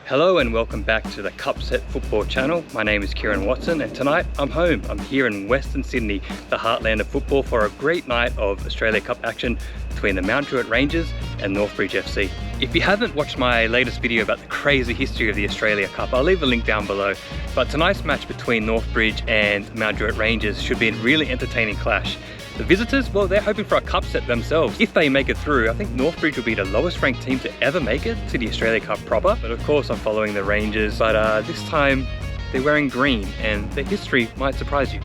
Hello and welcome back to the Cup Set Football channel. My name is Kieran Watson and tonight I'm home. I'm here in Western Sydney, the heartland of football, for a great night of Australia Cup action between the Mount Druitt Rangers and Northbridge FC. If you haven't watched my latest video about the crazy history of the Australia Cup, I'll leave a link down below. But tonight's match between Northbridge and Mount Druitt Rangers should be a really entertaining clash. The visitors, well, they're hoping for a cup set themselves. If they make it through, I think Northbridge will be the lowest ranked team to ever make it to the Australia Cup proper. But of course, I'm following the Rangers, but this time they're wearing green and their history might surprise you.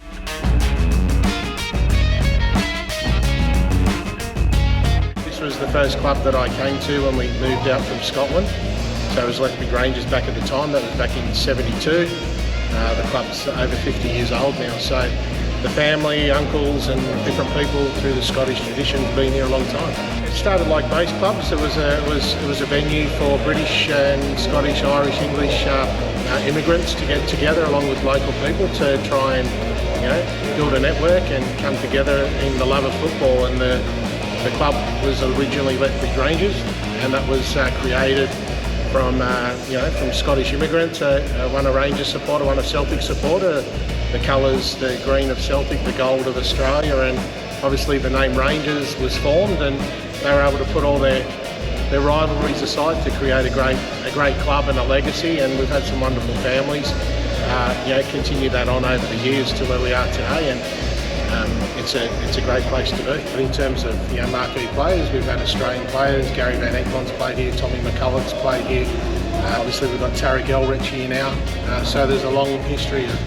This was the first club that I came to when we moved out from Scotland. So it was Lethbridge Rangers back at the time. That was back in '72. The club's over 50 years old now. So the family, uncles and different people through the Scottish tradition have been here a long time. It started like most clubs. It was a venue for British and Scottish, Irish, English immigrants to get together along with local people to try and build a network and come together in the love of football. And the club was originally Lethbridge Rangers, and that was created from Scottish immigrants, one a Rangers supporter, one a Celtic supporter. The colours, the green of Celtic, the gold of Australia, and obviously the name Rangers was formed, and they were able to put all their rivalries aside to create a great club and a legacy. And we've had some wonderful families, continue that on over the years to where we are today, and it's a great place to be. But in terms of marquee players, we've had Australian players. Gary Van Ekman's played here, Tommy McCulloch's played here. Obviously we've got Tarek Elrich here now, so there's a long history of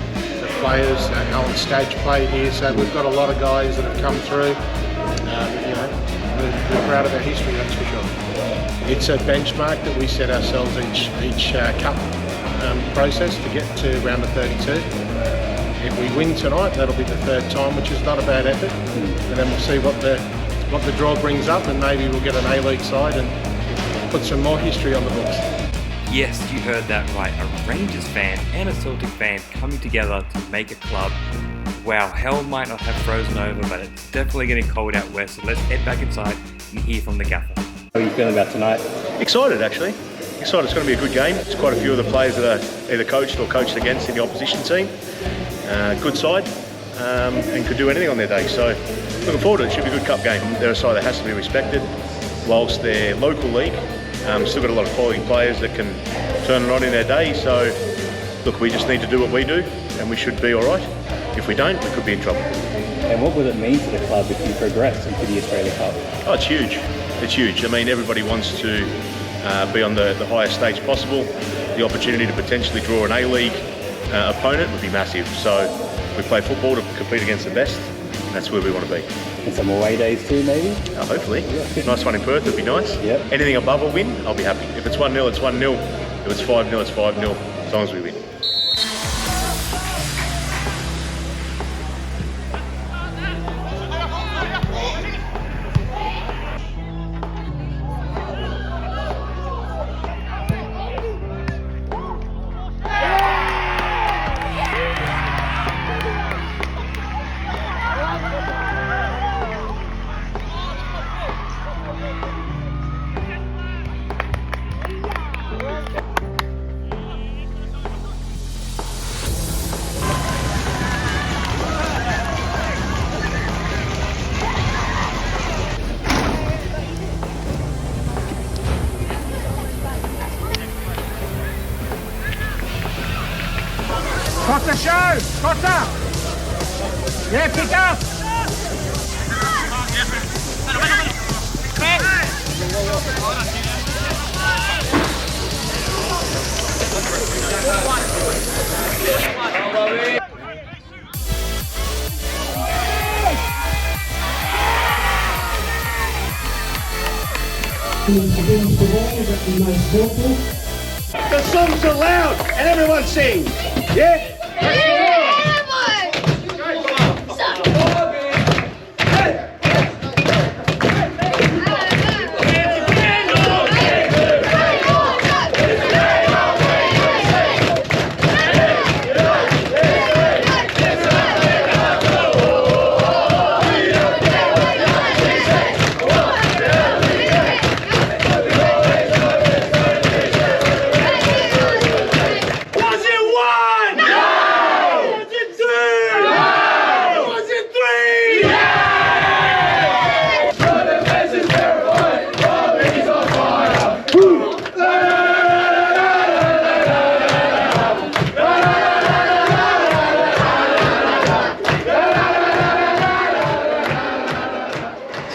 players. Alan Stadge played here, so we've got a lot of guys that have come through. We're proud of our history, that's for sure. It's a benchmark that we set ourselves each cup process to get to round of 32. If we win tonight, that'll be the third time, which is not a bad effort. And then we'll see what the draw brings up, and maybe we'll get an A-League side and put some more history on the books. Yes, you heard that right. A Rangers fan and a Celtic fan coming together to make a club. Wow, hell might not have frozen over, but it's definitely getting cold out west, so let's head back inside and hear from the gaffer. How are you feeling about tonight? Excited, actually. Excited. It's going to be a good game. There's quite a few of the players that are either coached or coached against in the opposition team. Good side, and could do anything on their day. So looking forward to it. It should be a good cup game. They're a side that has to be respected, whilst their local league still got a lot of quality players that can turn it on in their day. So look, we just need to do what we do and we should be all right. If we don't, we could be in trouble. And what would it mean to the club if you progress into the Australia Cup? Oh, it's huge. It's huge. I mean, everybody wants to be on the highest stage possible. The opportunity to potentially draw an A-League opponent would be massive. So we play football to compete against the best. That's where we want to be. And some away days too, maybe? Hopefully. Nice one in Perth would be nice. Yep. Anything above a win, I'll be happy. If it's 1-0, it's 1-0. If it's 5-0, it's 5-0, as long as we win. Cotter show! Cotter! Yeah, pick up! The songs are loud and everyone sings. Yeah?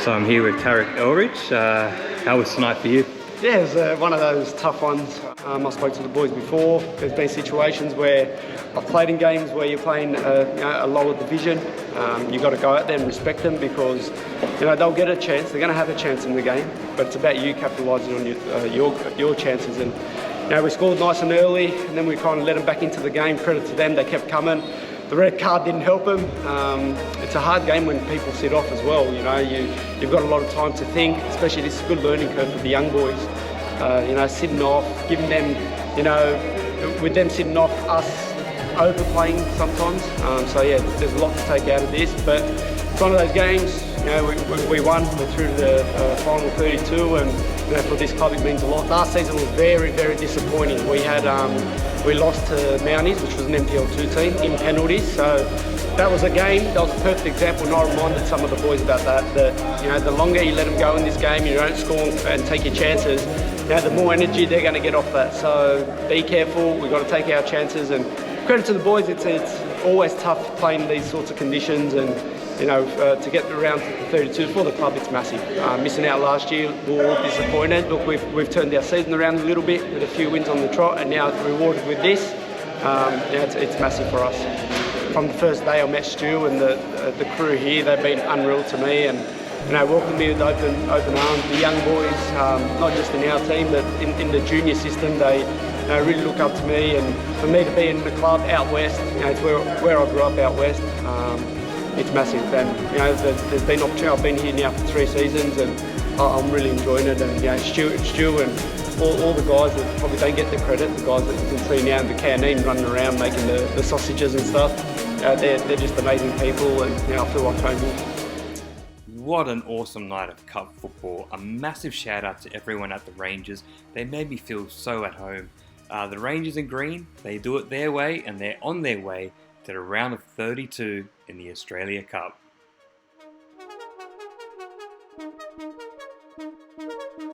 So I'm here with Tarek Elridge. How was tonight for you? Yeah, it was one of those tough ones. I spoke to the boys before. There's been situations where I've played in games where you're playing a lower division. You've got to go out there and respect them because they'll get a chance. They're going to have a chance in the game, but it's about you capitalising on your chances. And we scored nice and early, and then we kind of let them back into the game. Credit to them, they kept coming. The red card didn't help them. It's a hard game when people sit off as well. You've got a lot of time to think, especially this is a good learning curve for the young boys. Sitting off, giving them, with them sitting off, us overplaying sometimes. So yeah, there's a lot to take out of this, but it's one of those games. We won. We're through to the final 32, and for this club it means a lot. Last season was very, very disappointing. We lost to Mounties, which was an NPL 2 team, in penalties. So that was a game. That was a perfect example, and I reminded some of the boys about that. That the longer you let them go in this game, you don't score and take your chances. The more energy they're going to get off that. So be careful. We've got to take our chances. And credit to the boys. It's always tough playing these sorts of conditions, and to get around to 32 for the club, it's massive. Missing out last year, we're all disappointed. Look, we've turned our season around a little bit with a few wins on the trot, and now it's rewarded with this. It's massive for us. From the first day I met Stu and the crew here, they've been unreal to me, and welcomed me with open arms. The young boys, not just in our team, but in the junior system, they really look up to me. And for me to be in the club out west, it's where I grew up out west. It's massive, and there's been opportunity. I've been here now for 3 seasons, and I'm really enjoying it. And Stu and all the guys that probably don't get the credit, the guys that you can see now in the canteen running around making the sausages and stuff, they're just amazing people, and I feel like home here. What an awesome night of Cup football. A massive shout out to everyone at the Rangers. They made me feel so at home. The Rangers in green, they do it their way, and they're on their way to the round of 32 in the Australia Cup.